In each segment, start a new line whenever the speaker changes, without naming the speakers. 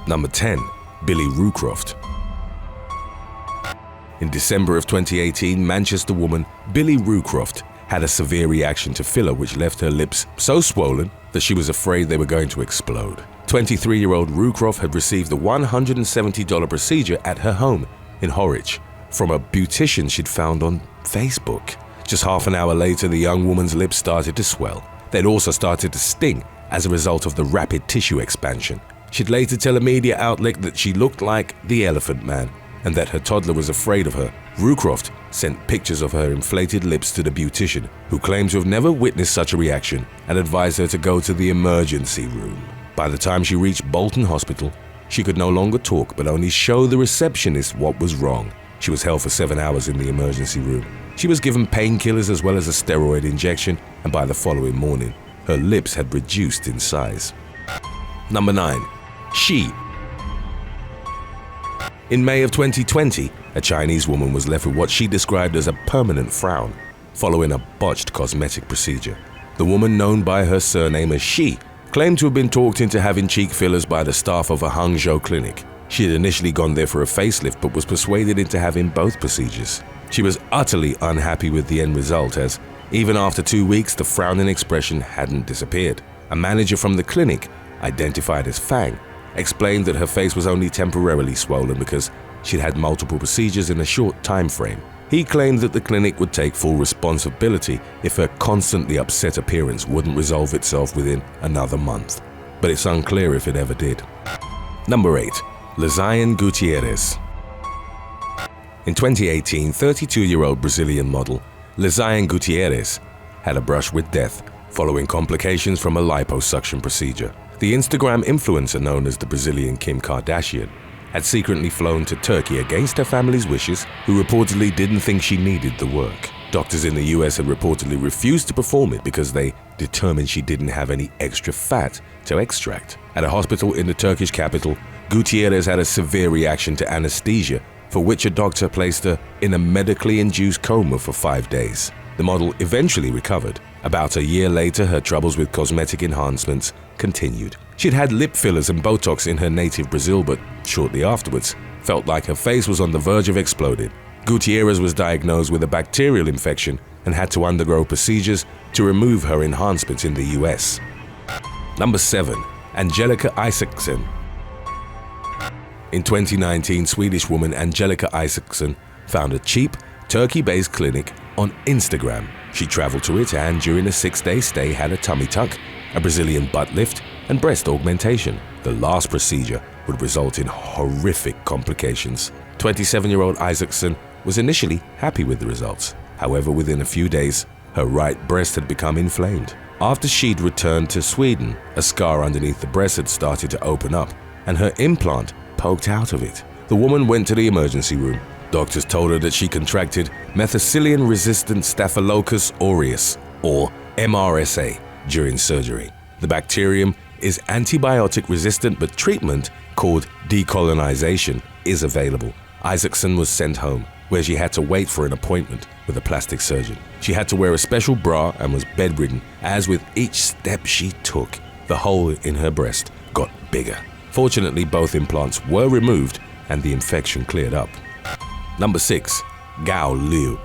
Number 10. BILLIE ROOCROFT. In December of 2018, Manchester woman BILLIE ROOCROFT had a severe reaction to filler which left her lips so swollen that she was afraid they were going to explode. 23-year-old ROOCROFT had received a $170 procedure at her home in Horwich from a beautician she'd found on Facebook. Just half an hour later, the young woman's lips started to swell. They'd also started to sting as a result of the rapid tissue expansion. She'd later tell a media outlet that she looked like the Elephant Man and that her toddler was afraid of her. ROOCROFT sent pictures of her inflated lips to the beautician, who claimed to have never witnessed such a reaction and advised her to go to the emergency room. By the time she reached Bolton Hospital, she could no longer talk but only show the receptionist what was wrong. She was held for 7 hours in the emergency room. She was given painkillers as well as a steroid injection, and by the following morning, her lips had reduced in size. Number 9. She. In May of 2020, a Chinese woman was left with what she described as a permanent frown following a botched cosmetic procedure. The woman, known by her surname as She, claimed to have been talked into having cheek fillers by the staff of a Hangzhou clinic. She had initially gone there for a facelift but was persuaded into having both procedures. She was utterly unhappy with the end result, as even after 2 weeks the frowning expression hadn't disappeared. A manager from the clinic, identified as Fang, explained that her face was only temporarily swollen because she'd had multiple procedures in a short time frame. He claimed that the clinic would take full responsibility if her constantly upset appearance wouldn't resolve itself within another month, but it's unclear if it ever did. Number 8. LIZIANE Gutierrez. In 2018, 32-year-old Brazilian model LIZIANE Gutierrez had a brush with death following complications from a liposuction procedure. The Instagram influencer known as the Brazilian Kim Kardashian had secretly flown to Turkey against her family's wishes, who reportedly didn't think she needed the work. Doctors in the US had reportedly refused to perform it because they determined she didn't have any extra fat to extract. At a hospital in the Turkish capital, Gutierrez had a severe reaction to anesthesia, for which a doctor placed her in a medically induced coma for 5 days. The model eventually recovered. About a year later, her troubles with cosmetic enhancements continued. She'd had lip fillers and Botox in her native Brazil, but shortly afterwards felt like her face was on the verge of exploding. Gutierrez was diagnosed with a bacterial infection and had to undergo procedures to remove her enhancements in the US. Number 7. ANGELICA ISAKSEN. In 2019, Swedish woman ANGELICA ISAKSEN found a cheap, Turkey-based clinic on Instagram. She traveled to it and during a 6-day stay had a tummy tuck, a Brazilian butt lift, and breast augmentation. The last procedure would result in horrific complications. 27-year-old ISAKSEN was initially happy with the results. However, within a few days, her right breast had become inflamed. After she'd returned to Sweden, a scar underneath the breast had started to open up and her implant poked out of it. The woman went to the emergency room. Doctors told her that she contracted methicillin-resistant Staphylococcus aureus, or MRSA, during surgery. The bacterium is antibiotic-resistant, but treatment, called decolonization, is available. ISAKSEN was sent home, where she had to wait for an appointment with a plastic surgeon. She had to wear a special bra and was bedridden, as with each step she took, the hole in her breast got bigger. Fortunately, both implants were removed and the infection cleared up. Number 6. Gao Liu.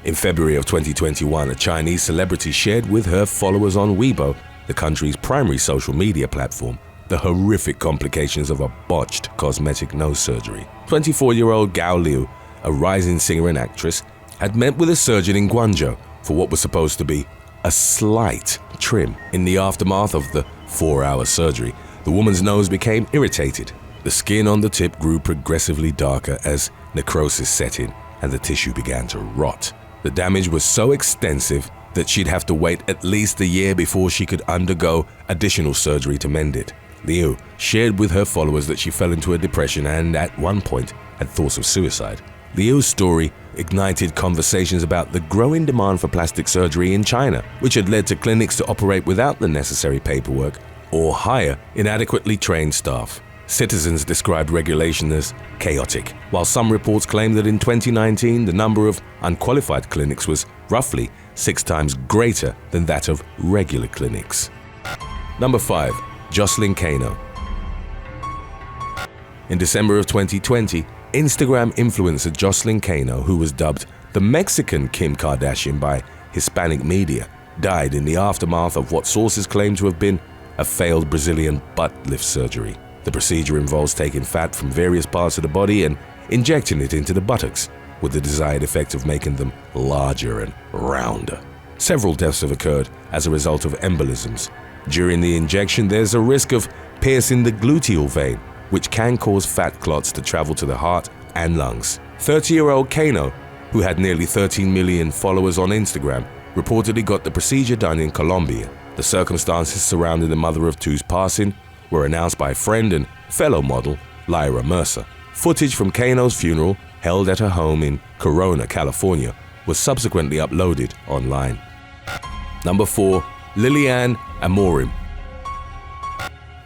In February of 2021, a Chinese celebrity shared with her followers on Weibo, the country's primary social media platform, the horrific complications of a botched cosmetic nose surgery. 24-year-old Gao Liu, a rising singer and actress, had met with a surgeon in Guangzhou for what was supposed to be a slight trim. In the aftermath of the 4-hour surgery, the woman's nose became irritated. The skin on the tip grew progressively darker as necrosis set in and the tissue began to rot. The damage was so extensive that she'd have to wait at least a year before she could undergo additional surgery to mend it. Liu shared with her followers that she fell into a depression and at one point had thoughts of suicide. Liu's story ignited conversations about the growing demand for plastic surgery in China, which had led to clinics to operate without the necessary paperwork or hire inadequately trained staff. Citizens described regulation as chaotic, while some reports claimed that in 2019 the number of unqualified clinics was roughly 6 times greater than that of regular clinics. Number 5. JOSELYN CANO. In December of 2020, Instagram influencer JOSELYN, KENO, who was dubbed the Mexican Kim Kardashian by Hispanic media, died in the aftermath of what sources claim to have been a failed Brazilian butt lift surgery. The procedure involves taking fat from various parts of the body and injecting it into the buttocks, with the desired effect of making them larger and rounder. Several deaths have occurred as a result of embolisms. During the injection, there's a risk of piercing the gluteal vein, which can cause fat clots to travel to the heart and lungs. 30-year-old KENO, who had nearly 13 million followers on Instagram, reportedly got the procedure done in Colombia. The circumstances surrounding the mother of two's passing were announced by friend and fellow model Lyra Mercer. Footage from KENO's funeral, held at her home in KEUANA, California, was subsequently uploaded online. Number 4. LIZIANE Amorim.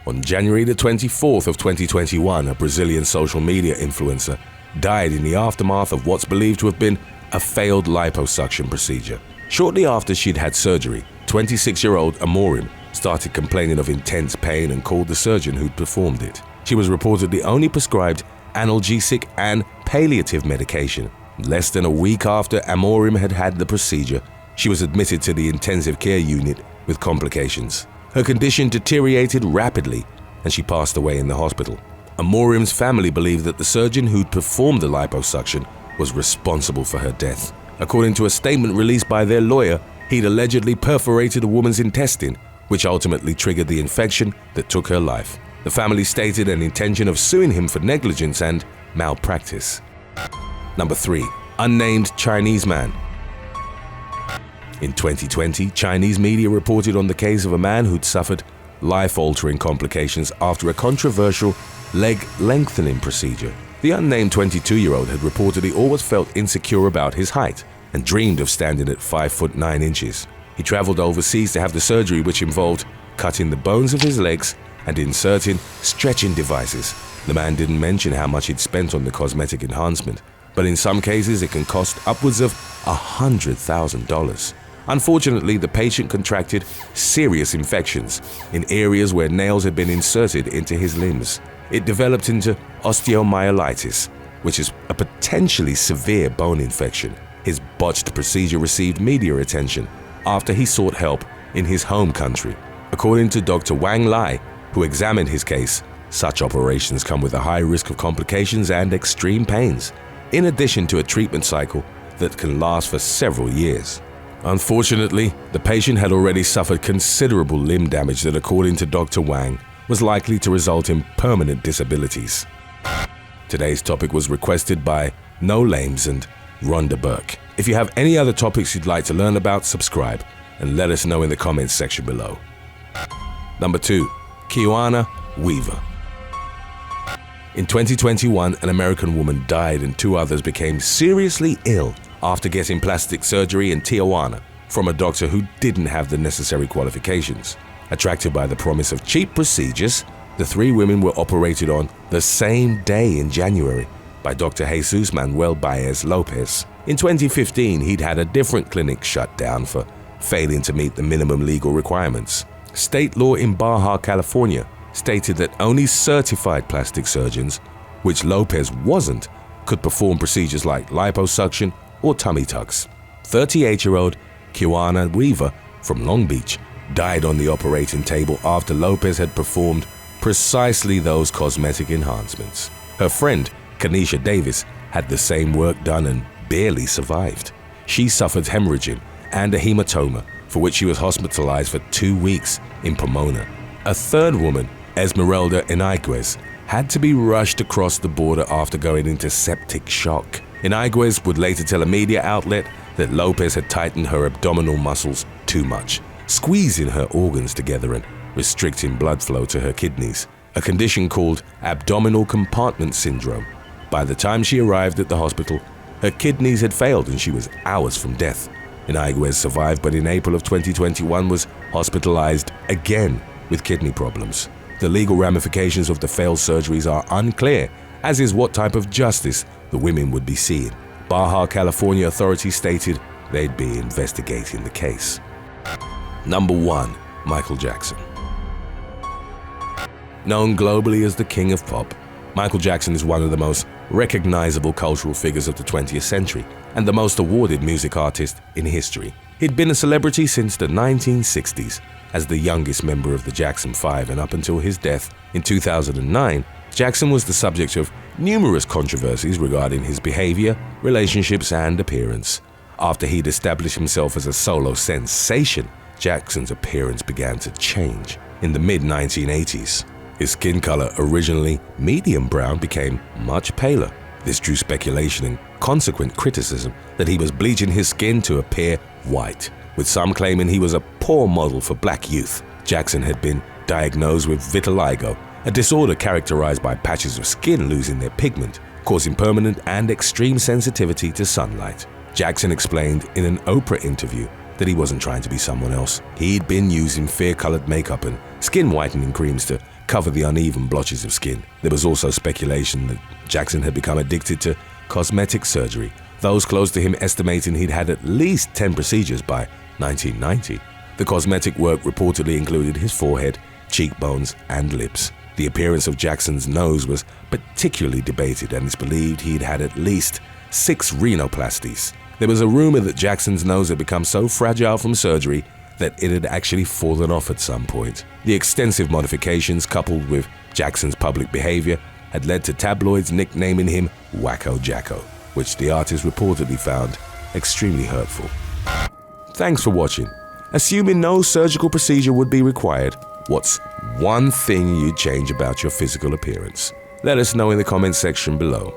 On January the 24th of 2021, a Brazilian social media influencer died in the aftermath of what's believed to have been a failed liposuction procedure. Shortly after she'd had surgery, 26-year-old Amorim started complaining of intense pain and called the surgeon who'd performed it. She was reportedly only prescribed analgesic and palliative medication. Less than a week after Amorim had had the procedure, she was admitted to the intensive care unit with complications. Her condition deteriorated rapidly and she passed away in the hospital. Amorim's family believed that the surgeon who'd performed the liposuction was responsible for her death. According to a statement released by their lawyer, he'd allegedly perforated a woman's intestine, which ultimately triggered the infection that took her life. The family stated an intention of suing him for negligence and malpractice. Number 3. Unnamed Chinese man. In 2020, Chinese media reported on the case of a man who'd suffered life-altering complications after a controversial leg lengthening procedure. The unnamed 22-year-old had reportedly always felt insecure about his height and dreamed of standing at 5 foot 9 inches. He traveled overseas to have the surgery, which involved cutting the bones of his legs and inserting stretching devices. The man didn't mention how much he'd spent on the cosmetic enhancement, but in some cases it can cost upwards of $100,000. Unfortunately, the patient contracted serious infections in areas where nails had been inserted into his limbs. It developed into osteomyelitis, which is a potentially severe bone infection. His botched procedure received media attention after he sought help in his home country. According to Dr. Wang Lai, who examined his case, such operations come with a high risk of complications and extreme pains, in addition to a treatment cycle that can last for several years. Unfortunately, the patient had already suffered considerable limb damage that, according to Dr. Wang, was likely to result in permanent disabilities. Today's topic was requested by No Lames and Rhonda Burke. If you have any other topics you'd like to learn about, subscribe and let us know in the comments section below. Number 2. KEUANA Weaver. In 2021, an American woman died and 2 others became seriously ill after getting plastic surgery in Tijuana from a doctor who didn't have the necessary qualifications. Attracted by the promise of cheap procedures, the 3 women were operated on the same day in January by Dr. Jesus Manuel Baez Lopez. In 2015, he'd had a different clinic shut down for failing to meet the minimum legal requirements. State law in Baja California stated that only certified plastic surgeons, which Lopez wasn't, could perform procedures like liposuction or tummy tucks. 38-year-old KEUANA Weaver from Long Beach died on the operating table after Lopez had performed precisely those cosmetic enhancements. Her friend, Kanisha Davis, had the same work done and barely survived. She suffered hemorrhaging and a hematoma, for which she was hospitalized for 2 weeks in Pomona. A third woman, Esmeralda Enriquez, had to be rushed across the border after going into septic shock. Enriquez would later tell a media outlet that Lopez had tightened her abdominal muscles too much, squeezing her organs together and restricting blood flow to her kidneys, a condition called abdominal compartment syndrome. By the time she arrived at the hospital, her kidneys had failed and she was hours from death. Enriquez survived, but in April of 2021 was hospitalized again with kidney problems. The legal ramifications of the failed surgeries are unclear, as is what type of justice the women would be seeing. Baja California authorities stated they'd be investigating the case. Number 1. Michael Jackson. Known globally as the King of Pop, Michael Jackson is one of the most recognizable cultural figures of the 20th century and the most awarded music artist in history. He'd been a celebrity since the 1960s as the youngest member of the Jackson 5, and up until his death in 2009, Jackson was the subject of numerous controversies regarding his behavior, relationships, and appearance. After he'd established himself as a solo sensation, Jackson's appearance began to change. In the mid-1980s, his skin color, originally medium brown, became much paler. This drew speculation and consequent criticism that he was bleaching his skin to appear white, with some claiming he was a poor model for black youth. Jackson had been diagnosed with vitiligo, a disorder characterized by patches of skin losing their pigment, causing permanent and extreme sensitivity to sunlight. Jackson explained in an Oprah interview that he wasn't trying to be someone else. He'd been using fair-colored makeup and skin whitening creams to cover the uneven blotches of skin. There was also speculation that Jackson had become addicted to cosmetic surgery, those close to him estimating he'd had at least 10 procedures by 1990. The cosmetic work reportedly included his forehead, cheekbones, and lips. The appearance of Jackson's nose was particularly debated, and it's believed he'd had at least 6 rhinoplasties. There was a rumor that Jackson's nose had become so fragile from surgery that it had actually fallen off at some point. The extensive modifications, coupled with Jackson's public behavior, had led to tabloids nicknaming him Wacko Jacko, which the artist reportedly found extremely hurtful. Thanks for watching. Assuming no surgical procedure would be required, what's one thing you'd change about your physical appearance? Let us know in the comments section below.